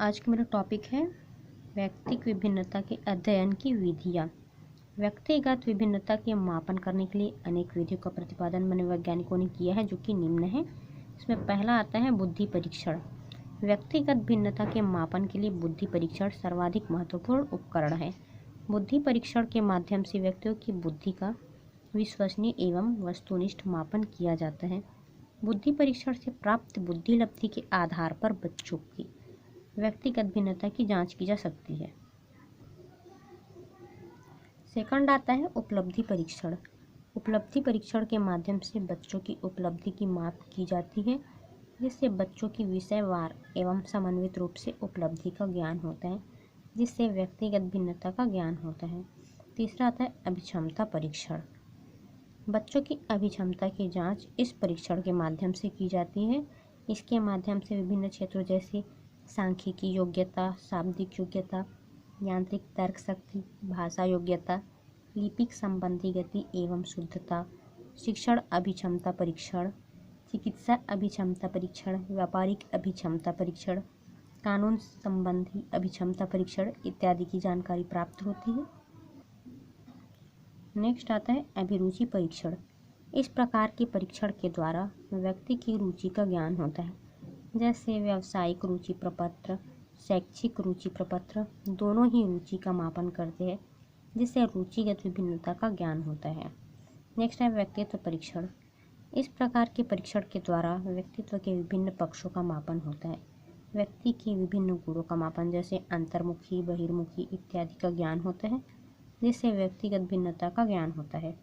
आज का मेरा टॉपिक है व्यक्तिगत विभिन्नता के अध्ययन की विधियाँ। व्यक्तिगत विभिन्नता के मापन करने के लिए अनेक विधियों का प्रतिपादन मनोवैज्ञानिकों ने किया है, जो कि निम्न है। इसमें पहला आता है बुद्धि परीक्षण। व्यक्तिगत भिन्नता के मापन के लिए बुद्धि परीक्षण सर्वाधिक महत्वपूर्ण उपकरण है। बुद्धि परीक्षण के माध्यम से व्यक्तियों की बुद्धि का विश्वसनीय एवं वस्तुनिष्ठ मापन किया जाता है। बुद्धि परीक्षण से प्राप्त बुद्धि लब्धि के आधार पर बच्चों की व्यक्तिगत भिन्नता की जांच की जा सकती है। सेकंड आता है उपलब्धि परीक्षण। उपलब्धि परीक्षण के माध्यम से बच्चों की उपलब्धि की माप की जाती है, जिससे बच्चों की विषयवार एवं समन्वित रूप से उपलब्धि का ज्ञान होता है, जिससे व्यक्तिगत भिन्नता का ज्ञान होता है। तीसरा आता है अभिक्षमता परीक्षण। बच्चों की अभिक्षमता की जांच इस परीक्षण के माध्यम से की जाती है। इसके माध्यम से विभिन्न क्षेत्रों जैसे सांख्यिकी योग्यता, शाब्दिक योग्यता, यांत्रिक तर्क शक्ति, भाषा योग्यता, लिपिक संबंधी गति एवं शुद्धता, शिक्षण अभिक्षमता परीक्षण, चिकित्सा अभिक्षमता परीक्षण, व्यापारिक अभिक्षमता परीक्षण, कानून संबंधी अभिक्षमता परीक्षण इत्यादि की जानकारी प्राप्त होती है। नेक्स्ट आता है अभिरुचि परीक्षण। इस प्रकार के परीक्षण के द्वारा व्यक्ति की रुचि का ज्ञान होता है, जैसे व्यावसायिक रुचि प्रपत्र, शैक्षिक रुचि प्रपत्र दोनों ही रुचि का मापन करते हैं, जिससे रुचिगत विभिन्नता का ज्ञान होता है। नेक्स्ट है व्यक्तित्व परीक्षण। इस प्रकार के परीक्षण के द्वारा व्यक्तित्व के विभिन्न पक्षों का मापन होता है। व्यक्ति की विभिन्न गुणों का मापन जैसे अंतर्मुखी, बहिर्मुखी इत्यादि का ज्ञान होता है, जिससे व्यक्तिगत भिन्नता का ज्ञान होता है।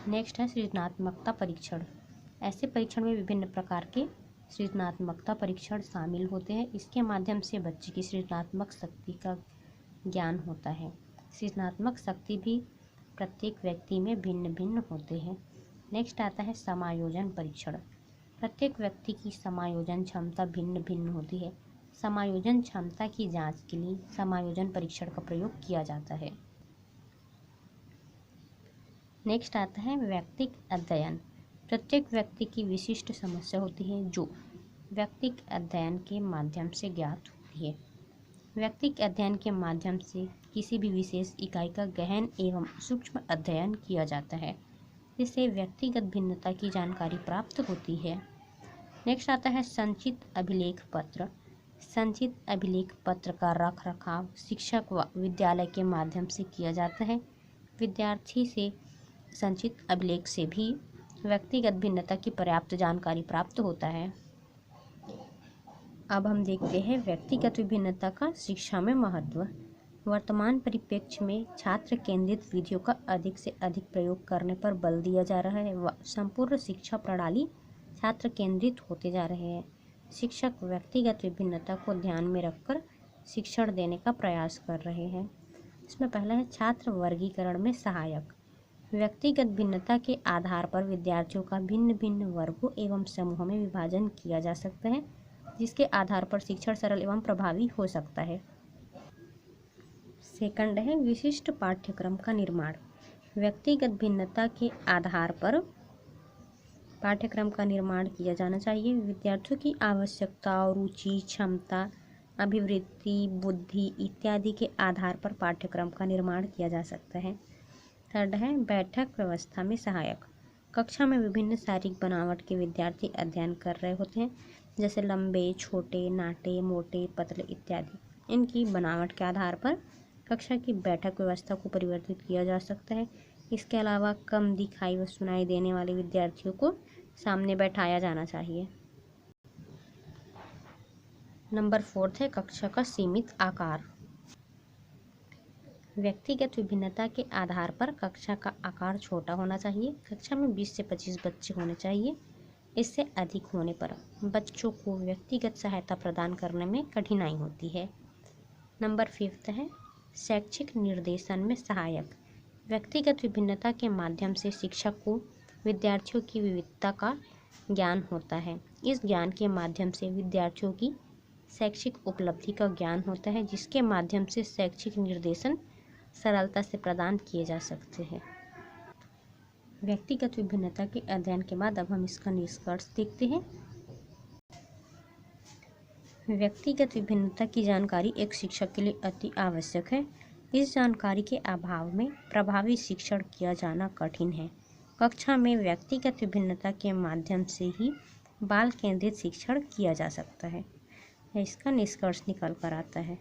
नेक्स्ट है सृजनात्मकता परीक्षण। ऐसे परीक्षण में विभिन्न प्रकार के सृजनात्मकता परीक्षण शामिल होते हैं। इसके माध्यम से बच्चे की सृजनात्मक शक्ति का ज्ञान होता है। सृजनात्मक शक्ति भी प्रत्येक व्यक्ति में भिन्न भिन्न होते हैं। नेक्स्ट आता है समायोजन परीक्षण। प्रत्येक व्यक्ति की समायोजन क्षमता भिन्न भिन्न होती है। समायोजन क्षमता की जांच के लिए समायोजन परीक्षण का प्रयोग किया जाता है। नेक्स्ट आता है व्यक्तिगत अध्ययन। प्रत्येक व्यक्ति की विशिष्ट समस्या होती है, जो व्यक्तिगत अध्ययन के माध्यम से ज्ञात होती है। व्यक्तिगत अध्ययन के माध्यम से किसी भी विशेष इकाई का गहन एवं सूक्ष्म अध्ययन किया जाता है, जिससे व्यक्तिगत भिन्नता की जानकारी प्राप्त होती है। नेक्स्ट आता है संचित अभिलेख पत्र। संचित अभिलेख पत्र का रख रखाव शिक्षक व विद्यालय के माध्यम से किया जाता है। विद्यार्थी से संचित अभिलेख से भी व्यक्तिगत भिन्नता की पर्याप्त जानकारी प्राप्त होता है। अब हम देखते हैं व्यक्तिगत विभिन्नता का शिक्षा में महत्व। वर्तमान परिप्रेक्ष्य में छात्र केंद्रित विधियों का अधिक से अधिक प्रयोग करने पर बल दिया जा रहा है व संपूर्ण शिक्षा प्रणाली छात्र केंद्रित होते जा रहे हैं। शिक्षक व्यक्तिगत विभिन्नता को ध्यान में रखकर शिक्षण देने का प्रयास कर रहे हैं। इसमें पहला है छात्र वर्गीकरण में सहायक। व्यक्तिगत भिन्नता के आधार पर विद्यार्थियों का भिन्न भिन्न वर्गों एवं समूहों में विभाजन किया जा सकता है, जिसके आधार पर शिक्षण सरल एवं प्रभावी हो सकता है। सेकंड है विशिष्ट पाठ्यक्रम का निर्माण। व्यक्तिगत भिन्नता के आधार पर पाठ्यक्रम का निर्माण किया जाना चाहिए। विद्यार्थियों की आवश्यकता, रुचि, क्षमता, अभिवृत्ति, बुद्धि इत्यादि के आधार पर पाठ्यक्रम का निर्माण किया जा सकता है। थर्ड है बैठक व्यवस्था में सहायक। कक्षा में विभिन्न शारीरिक बनावट के विद्यार्थी अध्ययन कर रहे होते हैं, जैसे लंबे, छोटे, नाटे, मोटे, पतले इत्यादि। इनकी बनावट के आधार पर कक्षा की बैठक व्यवस्था को परिवर्तित किया जा सकता है। इसके अलावा कम दिखाई व सुनाई देने वाले विद्यार्थियों को सामने बैठाया जाना चाहिए। नंबर 4 है कक्षा का सीमित आकार। व्यक्तिगत विभिन्नता के आधार पर कक्षा का आकार छोटा होना चाहिए। कक्षा में 20 से 25 बच्चे होने चाहिए। इससे अधिक होने पर बच्चों को व्यक्तिगत सहायता प्रदान करने में कठिनाई होती है। नंबर 5 है शैक्षिक निर्देशन में सहायक। व्यक्तिगत विभिन्नता के माध्यम से शिक्षक को विद्यार्थियों की विविधता का ज्ञान होता है। इस ज्ञान के माध्यम से विद्यार्थियों की शैक्षिक उपलब्धि का ज्ञान होता है, जिसके माध्यम से शैक्षिक निर्देशन सरलता से प्रदान किए जा सकते हैं। व्यक्तिगत विभिन्नता के अध्ययन के बाद अब हम इसका निष्कर्ष देखते हैं। व्यक्तिगत विभिन्नता की जानकारी एक शिक्षक के लिए अति आवश्यक है। इस जानकारी के अभाव में प्रभावी शिक्षण किया जाना कठिन है। कक्षा में व्यक्तिगत विभिन्नता के माध्यम से ही बाल केंद्रित शिक्षण किया जा सकता है। इसका निष्कर्ष निकल कर आता है